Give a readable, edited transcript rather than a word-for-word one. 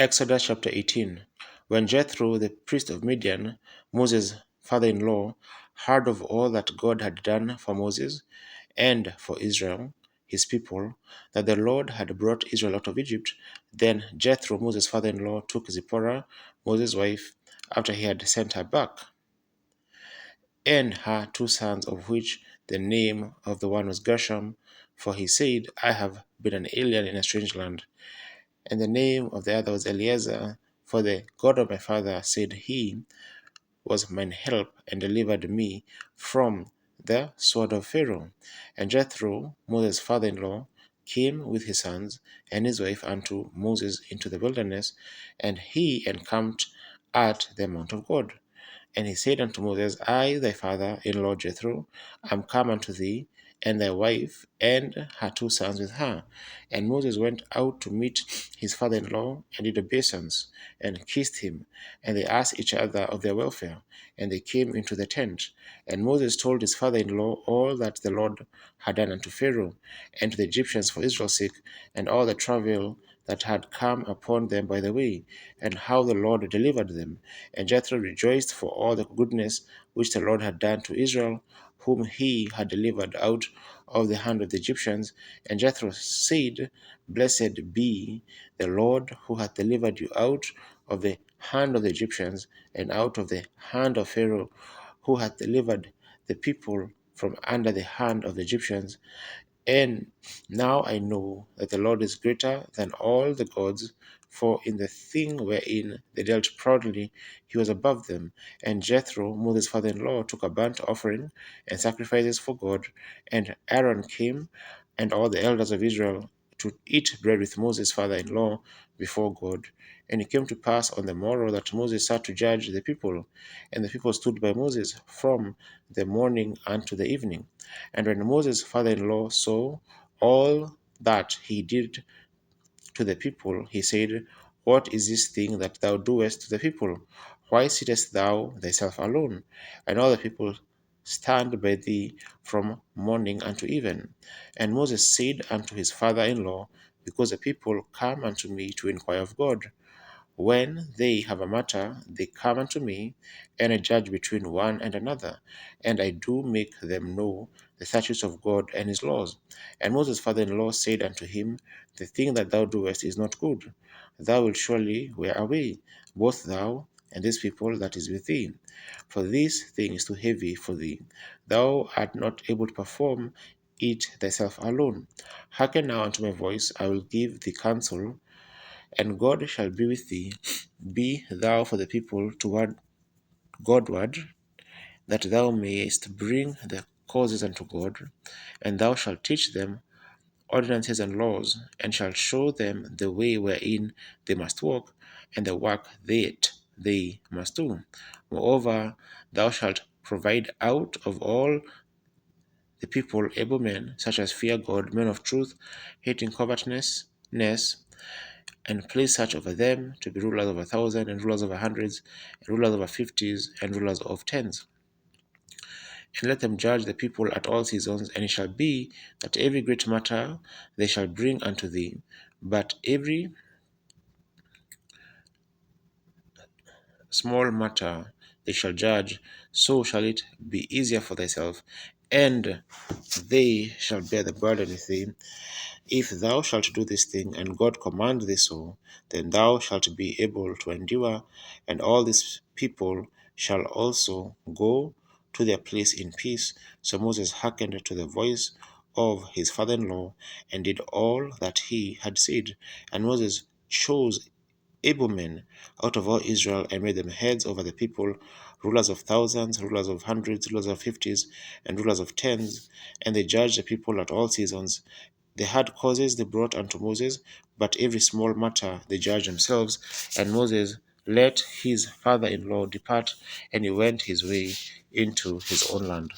Exodus chapter 18. When Jethro, the priest of Midian, Moses' father-in-law, heard of all that God had done for Moses and for Israel, his people, that the Lord had brought Israel out of Egypt, then Jethro, Moses' father-in-law, took Zipporah, Moses' wife, after he had sent her back, and her 2 sons, of which the name of the one was Gershom, for he said, I have been an alien in a strange land. And the name of the other was Eliezer, for the God of my father, said he, was mine help, and delivered me from the sword of Pharaoh. And Jethro, Moses' father-in-law, came with his sons and his wife unto Moses into the wilderness, and he encamped at the mount of God. And he said unto Moses, I, thy father-in-law Jethro, am come unto thee, and thy wife, and her 2 sons with her. And Moses went out to meet his father-in-law, and did obeisance, and kissed him. And they asked each other of their welfare. And they came into the tent. And Moses told his father-in-law all that the Lord had done unto Pharaoh, and to the Egyptians for Israel's sake, and all the travail that had come upon them by the way, and how the Lord delivered them. And Jethro rejoiced for all the goodness which the Lord had done to Israel, whom he had delivered out of the hand of the Egyptians. And Jethro said, Blessed be the Lord, who hath delivered you out of the hand of the Egyptians, and out of the hand of Pharaoh, who hath delivered the people from under the hand of the Egyptians. And now I know that the Lord is greater than all the gods, for in the thing wherein they dealt proudly, he was above them. And Jethro, Moses' father-in-law, took a burnt offering and sacrifices for God. And Aaron came, and all the elders of Israel, to eat bread with Moses' father-in-law before God. And it came to pass on the morrow that Moses sat to judge the people, and the people stood by Moses from the morning unto the evening. And when Moses' father-in-law saw all that he did to the people, he said, What is this thing that thou doest to the people? Why sittest thou thyself alone? And all the people stand by thee from morning unto even. And Moses said unto his father-in-law, Because the people come unto me to inquire of God. When they have a matter, they come unto me, and I judge between one and another, and I do make them know the statutes of God and his laws. And Moses' father-in-law said unto him, The thing that thou doest is not good. Thou wilt surely wear away, both thou and this people that is with thee. For this thing is too heavy for thee. Thou art not able to perform it thyself alone. Hearken now unto my voice, I will give thee counsel, and God shall be with thee. Be thou for the people toward Godward, that thou mayest bring the causes unto God, and thou shalt teach them ordinances and laws, and shalt show them the way wherein they must walk, and the work that they must do. Moreover, thou shalt provide out of all the people able men, such as fear God, men of truth, hating covetousness, and place such over them to be rulers of 1,000, and rulers of hundreds, and rulers of fifties, and rulers of tens. And let them judge the people at all seasons, and it shall be that every great matter they shall bring unto thee, but every small matter they shall judge, so shall it be easier for thyself, and they shall bear the burden with thee. If thou shalt do this thing, and God command thee so, then thou shalt be able to endure, and all these people shall also go to their place in peace. So Moses hearkened to the voice of his father-in-law, and did all that he had said. And Moses chose able men out of all Israel, and made them heads over the people, rulers of thousands, rulers of hundreds, rulers of fifties, and rulers of tens. And they judged the people at all seasons. They had causes they brought unto Moses, but every small matter they judged themselves. And Moses let his father-in-law depart, and he went his way into his own land.